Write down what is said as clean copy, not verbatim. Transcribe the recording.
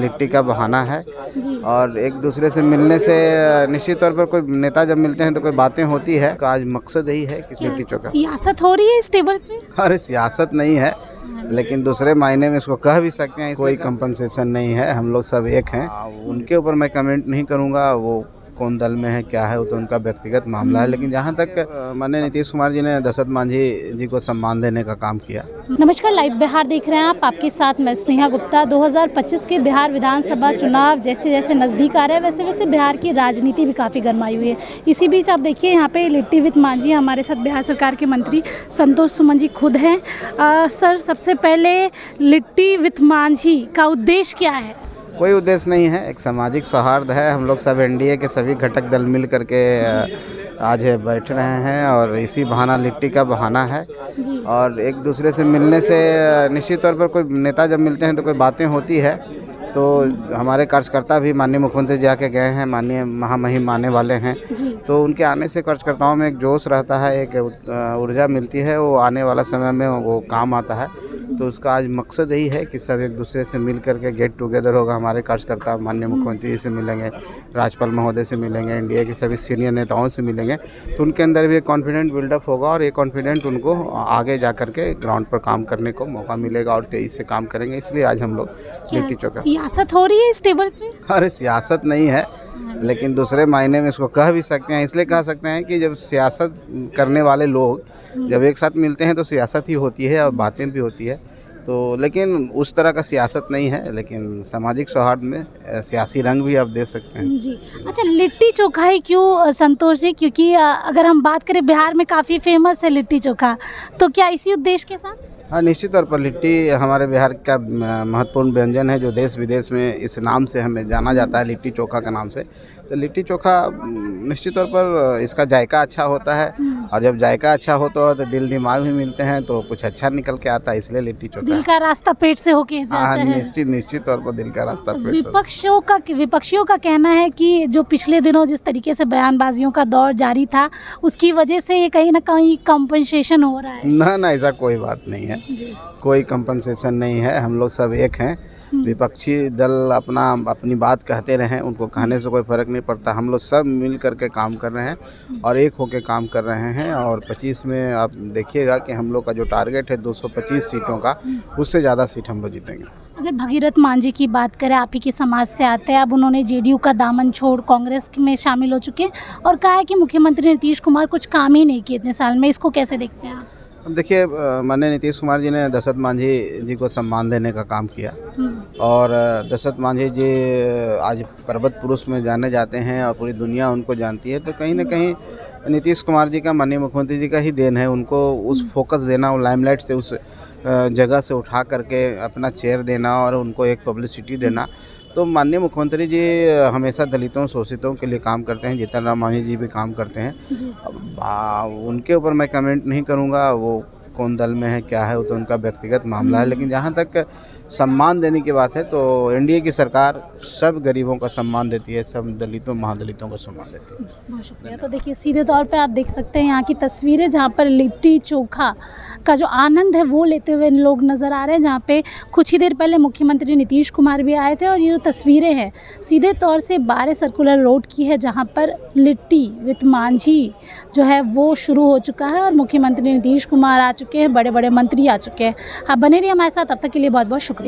लिट्टी का बहाना है जी। और एक दूसरे से मिलने से निश्चित तौर पर कोई नेता जब मिलते हैं तो कोई बातें होती है। तो आज मकसद यही है कि क्या लिट्टी चोखा। सियासत हो रही है इस टेबल पे? अरे सियासत नहीं है, लेकिन दूसरे मायने में इसको कह भी सकते हैं। कोई कंपनसेशन नहीं है, हम लोग सब एक हैं। उनके ऊपर मैं कमेंट नहीं करूँगा, वो कौन दल में है क्या है वो तो उनका व्यक्तिगत मामला है। लेकिन जहाँ तक माननीय नीतीश कुमार जी ने दशरथ मांझी जी को सम्मान देने का काम किया। नमस्कार, लाइव बिहार देख रहे हैं आप। आपके साथ मैं स्नेहा गुप्ता। 2025 के बिहार विधानसभा चुनाव जैसे जैसे नज़दीक आ रहे हैं वैसे वैसे बिहार की राजनीति भी काफ़ी गर्माई हुई है। इसी बीच आप देखिए यहाँ पे लिट्टी विथ मांझी, हमारे साथ बिहार सरकार के मंत्री संतोष सुमन जी खुद हैं। सर, सबसे पहले लिट्टी विथ मांझी का उद्देश्य क्या है? कोई उद्देश्य नहीं है, एक सामाजिक सौहार्द है। हम लोग सब एनडीए के सभी घटक दल मिल करके आज बैठ रहे हैं और इसी बहाना लिट्टी का बहाना है। जी। और एक दूसरे से मिलने से निश्चित तौर पर कोई नेता जब मिलते हैं तो कोई बातें होती है। तो हमारे कार्यकर्ता भी माननीय मुख्यमंत्री जी आके गए हैं, माननीय महामहिम आने वाले हैं। जी। तो उनके आने से कार्यकर्ताओं में एक जोश रहता है, एक ऊर्जा मिलती है, वो आने वाला समय में वो काम आता है। तो उसका आज मकसद यही है कि सब एक दूसरे से मिल करके गेट टुगेदर होगा। हमारे कार्यकर्ता माननीय मुख्यमंत्री जी से मिलेंगे, राज्यपाल महोदय से मिलेंगे, एनडीए के सभी सीनियर नेताओं से मिलेंगे। तो उनके अंदर भी एक कॉन्फिडेंट बिल्डअप होगा और ये कॉन्फिडेंट उनको आगे जा करके ग्राउंड पर काम करने को मौका मिलेगा और तेजी से काम करेंगे। इसलिए आज हम लोग लिट्टी चोखा। सियासत हो रही है इस टेबल पे? अरे सियासत नहीं है, लेकिन दूसरे मायने में इसको कह भी सकते हैं। इसलिए कह सकते हैं कि जब सियासत करने वाले लोग जब एक साथ मिलते हैं तो सियासत ही होती है और बातें भी होती है। तो लेकिन उस तरह का सियासत नहीं है, लेकिन सामाजिक सौहार्द में सियासी रंग भी आप दे सकते हैं। जी। अच्छा, लिट्टी चोखा ही क्यों संतोष जी? क्योंकि अगर हम बात करें बिहार में काफ़ी फेमस है लिट्टी चोखा, तो क्या इसी उद्देश्य के साथ? हाँ, निश्चित तौर पर लिट्टी हमारे बिहार का महत्वपूर्ण व्यंजन है जो देश विदेश में इस नाम से हमें जाना जाता है, लिट्टी चोखा का नाम से। तो लिट्टी चोखा निश्चित तौर पर इसका जायका अच्छा होता है और जब जायका अच्छा होता है तो दिल दिमाग भी मिलते हैं तो कुछ अच्छा निकल के आता है, इसलिए लिट्टी चोखा। दिल का रास्ता पेट से होके जाता हाँ, है। निश्चित तौर पर दिल का रास्ता पेट से। विपक्षियों का कहना है कि जो पिछले दिनों जिस तरीके से बयानबाजियों का दौर जारी था उसकी वजह से ये कहीं ना कहीं कंपनसेशन हो रहा है। ना ऐसा कोई बात नहीं है, कोई कंपनसेशन नहीं है। हम लोग सब एक हैं। विपक्षी दल अपनी बात कहते रहें, उनको कहने से कोई फ़र्क नहीं पड़ता। हम लोग सब मिल करके काम कर रहे हैं और एक होके काम कर रहे हैं। और 25 में आप देखिएगा कि हम लोग का जो टारगेट है 225 सीटों का, उससे ज़्यादा सीट हम लोग जीतेंगे। अगर भगीरथ मांझी की बात करें, आप ही के समाज से आते हैं, अब उन्होंने जेडीयू का दामन छोड़ कांग्रेस में शामिल हो चुके हैं और कहा है कि मुख्यमंत्री नीतीश कुमार कुछ काम ही नहीं किए इतने साल में। इसको कैसे देखते हैं आप? अब देखिए, माननीय नीतीश कुमार जी ने दशरथ मांझी जी को सम्मान देने का काम किया और दशरथ मांझी जी आज पर्वत पुरुष में जाने जाते हैं और पूरी दुनिया उनको जानती है। तो कहीं ना कहीं नीतीश कुमार जी का, माननीय मुख्यमंत्री जी का ही देन है उनको उस फोकस देना, और लाइमलाइट से उस जगह से उठा करके अपना चेयर देना और उनको एक पब्लिसिटी देना। तो माननीय मुख्यमंत्री जी हमेशा दलितों शोषितों के लिए काम करते हैं, जीतन राम मांझी जी भी काम करते हैं। अब उनके ऊपर मैं कमेंट नहीं करूँगा, वो कौन दल में है क्या है वो तो उनका व्यक्तिगत मामला है। लेकिन जहाँ तक सम्मान देने की बात है तो एनडीए की सरकार सब गरीबों का सम्मान देती है, सब दलितों महादलितों को सम्मान देती है। बहुत शुक्रिया। तो देखिए, सीधे तौर पे आप देख सकते हैं यहाँ की तस्वीरें जहाँ पर लिट्टी चोखा का जो आनंद है वो लेते हुए लोग नज़र आ रहे हैं। जहाँ पे कुछ ही देर पहले मुख्यमंत्री नीतीश कुमार भी आए थे और ये जो तस्वीरें हैं सीधे तौर से 12 सर्कुलर रोड की है, जहाँ पर लिट्टी विथ मांझी जो है वो शुरू हो चुका है और मुख्यमंत्री नीतीश कुमार आ चुके हैं, बड़े बड़े मंत्री आ चुके हैं। आप बने रहिए हमारे साथ, तब तक के लिए बहुत बहुत शुक्रिया।